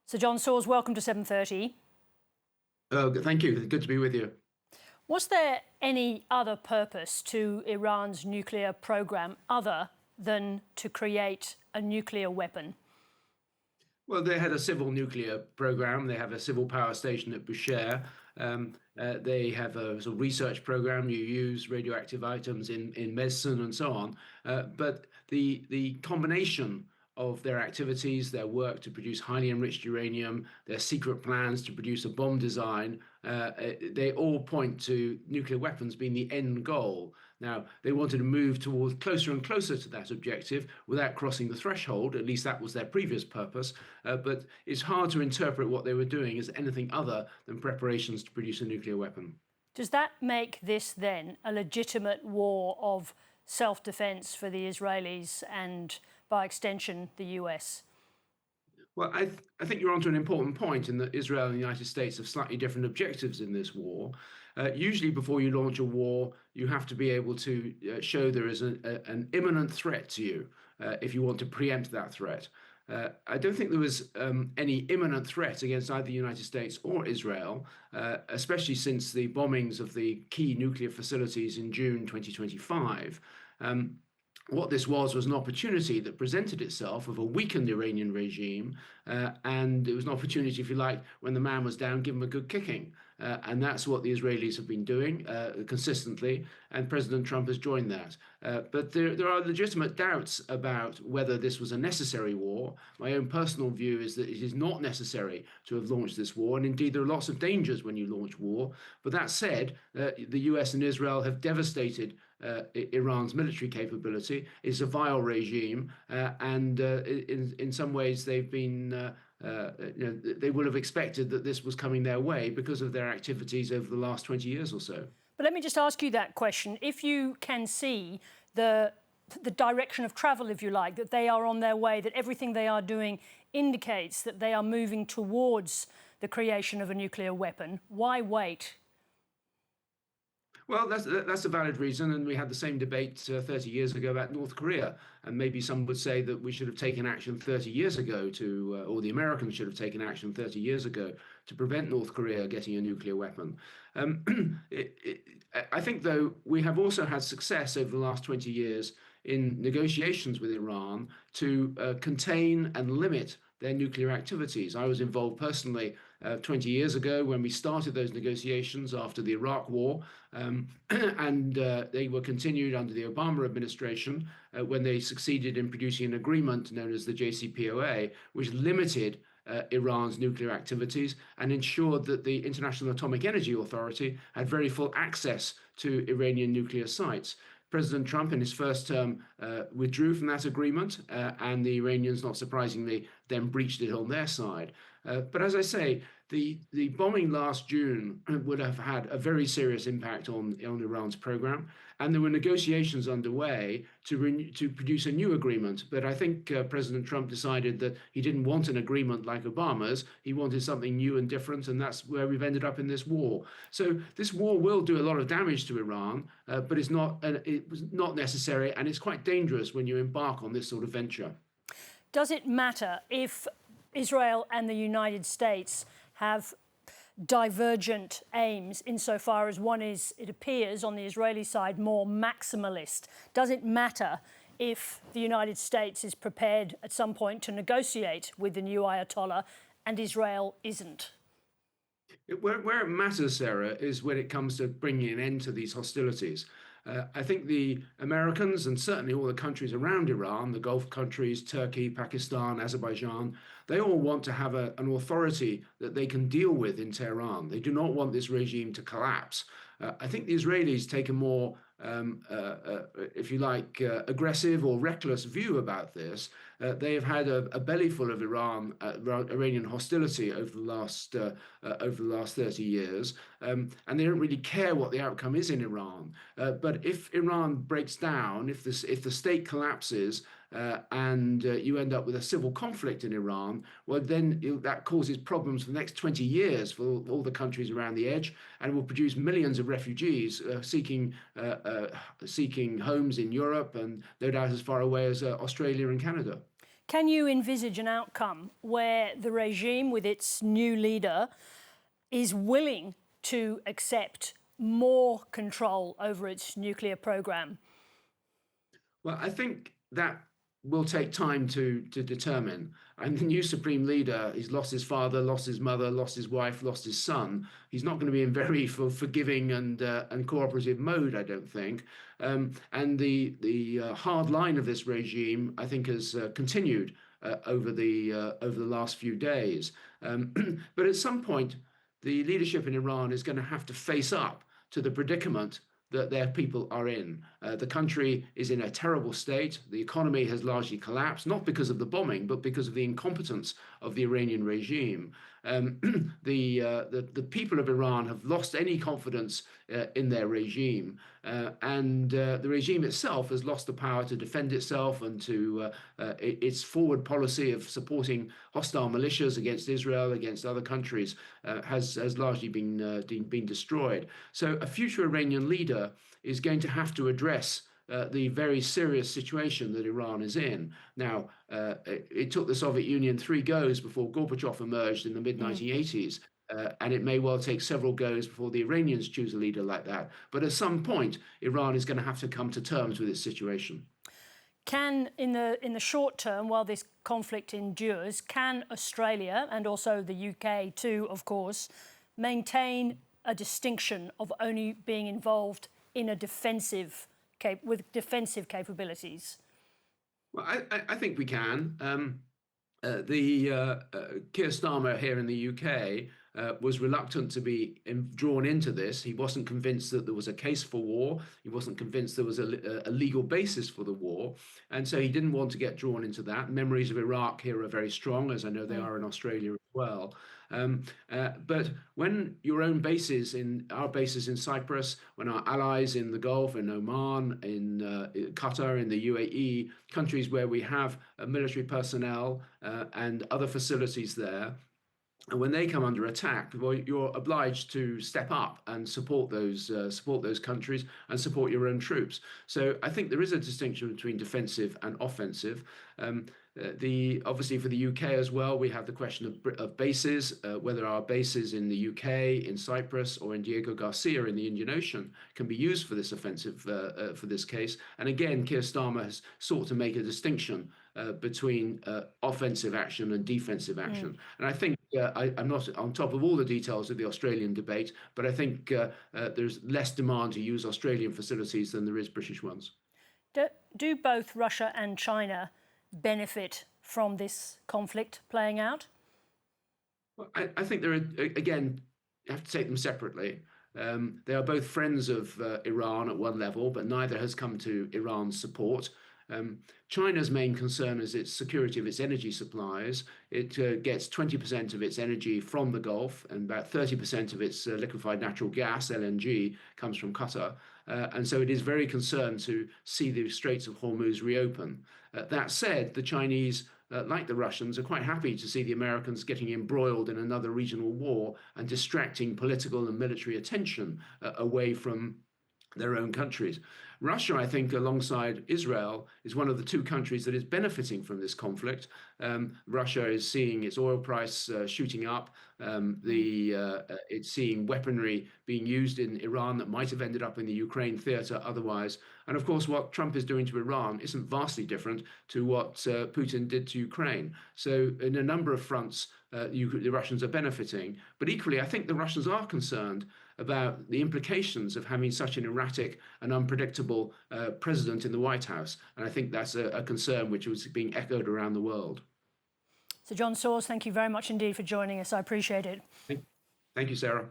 Sir John Saws, welcome to 7:30. Thank you. Good to be with you. Was there any other purpose to Iran's nuclear program other than to create a nuclear weapon? Well, they had a civil nuclear program. They have a civil power station at Bushehr. They have a sort of research program. You use radioactive items in medicine and so on. But the combination of their activities, their work to produce highly enriched uranium, their secret plans to produce a bomb design, they all point to nuclear weapons being the end goal. Now, they wanted to move towards closer and closer to that objective without crossing the threshold. At least that was their previous purpose. But it's hard to interpret what they were doing as anything other than preparations to produce a nuclear weapon. Does that make this then a legitimate war of self-defense for the Israelis and, by extension, the US? Well, I think you're onto an important point in that Israel and the United States have slightly different objectives in this war. Usually, before you launch a war, you have to be able to show there is an imminent threat to you if you want to preempt that threat. I don't think there was any imminent threat against either the United States or Israel, especially since the bombings of the key nuclear facilities in June 2025. What this was an opportunity that presented itself of a weakened Iranian regime, and it was an opportunity, if you like, when the man was down, give him a good kicking. And that's what the Israelis have been doing consistently, and President Trump has joined that. But there are legitimate doubts about whether this was a necessary war. My own personal view is that it is not necessary to have launched this war, and indeed there are lots of dangers when you launch war. But that said, the US and Israel have devastated Iran's military capability. It's a vile regime, and in some ways they've been they would have expected that this was coming their way because of their activities over the last 20 years or so. But let me just ask you that question. If you can see the direction of travel, if you like, that they are on their way, that everything they are doing indicates that they are moving towards the creation of a nuclear weapon, why wait? Well, that's a valid reason, and we had the same debate 30 years ago about North Korea, and maybe some would say that we should have taken action 30 years ago or the Americans should have taken action 30 years ago to prevent North Korea getting a nuclear weapon. I think, though, we have also had success over the last 20 years in negotiations with Iran to contain and limit their nuclear activities. I was involved personally 20 years ago when we started those negotiations after the Iraq War, and they were continued under the Obama administration when they succeeded in producing an agreement known as the JCPOA, which limited Iran's nuclear activities and ensured that the International Atomic Energy Authority had very full access to Iranian nuclear sites. President Trump, in his first term, withdrew from that agreement, and the Iranians, not surprisingly, then breached it on their side. But as I say, the bombing last June would have had a very serious impact on Iran's program, and there were negotiations underway to produce a new agreement. But I think President Trump decided that he didn't want an agreement like Obama's. He wanted something new and different, and that's where we've ended up in this war. So this war will do a lot of damage to Iran, but it was not necessary, and it's quite dangerous when you embark on this sort of venture. Does it matter if Israel and the United States have divergent aims insofar as one is, it appears, on the Israeli side, more maximalist? Does it matter if the United States is prepared at some point to negotiate with the new Ayatollah and Israel isn't? Where it matters, Sarah, is when it comes to bringing an end to these hostilities. I think the Americans and certainly all the countries around Iran, the Gulf countries, Turkey, Pakistan, Azerbaijan, they all want to have an authority that they can deal with in Tehran. They do not want this regime to collapse. I think the Israelis take a more, if you like, aggressive or reckless view about this. They have had a bellyful of Iranian hostility over the last 30 years, and they don't really care what the outcome is in Iran. But if Iran breaks down, if the state collapses, and you end up with a civil conflict in Iran, well, then that causes problems for the next 20 years for all the countries around the edge, and will produce millions of refugees seeking homes in Europe and no doubt as far away as Australia and Canada. Can you envisage an outcome where the regime, with its new leader, is willing to accept more control over its nuclear program? Well, I think that will take time to determine. And the new supreme leader, he's lost his father, lost his mother, lost his wife, lost his son. He's not going to be in very forgiving and cooperative mode, I don't think. And the hard line of this regime, I think, has continued over the last few days. But at some point, the leadership in Iran is going to have to face up to the predicament that their people are in. The country is in a terrible state. The economy has largely collapsed, not because of the bombing, but because of the incompetence of the Iranian regime. The people of Iran have lost any confidence in their regime, and the regime itself has lost the power to defend itself and to its forward policy of supporting hostile militias against Israel, against other countries, has largely been destroyed. So a future Iranian leader is going to have to address the very serious situation that Iran is in. Now, it took the Soviet Union 3 goes before Gorbachev emerged in the mid-1980s. And it may well take several goes before the Iranians choose a leader like that. But at some point, Iran is going to have to come to terms with its situation. Can, in the short term, while this conflict endures, can Australia and also the UK too, of course, maintain a distinction of only being involved in a with defensive capabilities? Well, I think we can. Keir Starmer here in the UK was reluctant to be drawn into this. He wasn't convinced that there was a case for war. He wasn't convinced there was a legal basis for the war. And so he didn't want to get drawn into that. Memories of Iraq here are very strong, as I know they are in Australia as well. But when your own bases, our bases in Cyprus, when our allies in the Gulf, in Oman, in Qatar, in the UAE, countries where we have military personnel and other facilities there, and when they come under attack, well, you're obliged to step up and support those countries and support your own troops. So I think there is a distinction between defensive and offensive. Obviously for the UK as well, we have the question of bases, whether our bases in the UK, in Cyprus, or in Diego Garcia in the Indian Ocean can be used for this offensive, for this case. And again, Keir Starmer has sought to make a distinction between offensive action and defensive action. And I think I'm not on top of all the details of the Australian debate, but I think there's less demand to use Australian facilities than there is British ones. Do both Russia and China benefit from this conflict playing out? Well, I think there are, again, you have to take them separately. They are both friends of Iran at one level, but neither has come to Iran's support. China's main concern is its security of its energy supplies. It gets 20% of its energy from the Gulf, and about 30% of its liquefied natural gas, LNG, comes from Qatar. And so it is very concerned to see the Straits of Hormuz reopen. That said, the Chinese, like the Russians, are quite happy to see the Americans getting embroiled in another regional war and distracting political and military attention away from their own countries. Russia, I think, alongside Israel, is one of the two countries that is benefiting from this conflict. Russia is seeing its oil price shooting up. It's seeing weaponry being used in Iran that might have ended up in the Ukraine theater otherwise. And of course, what Trump is doing to Iran isn't vastly different to what Putin did to Ukraine. So in a number of fronts, the Russians are benefiting. But equally, I think the Russians are concerned about the implications of having such an erratic and unpredictable president in the White House. And I think that's a concern which was being echoed around the world. So John Sawers, thank you very much indeed for joining us. I appreciate it. Thank you, Sarah.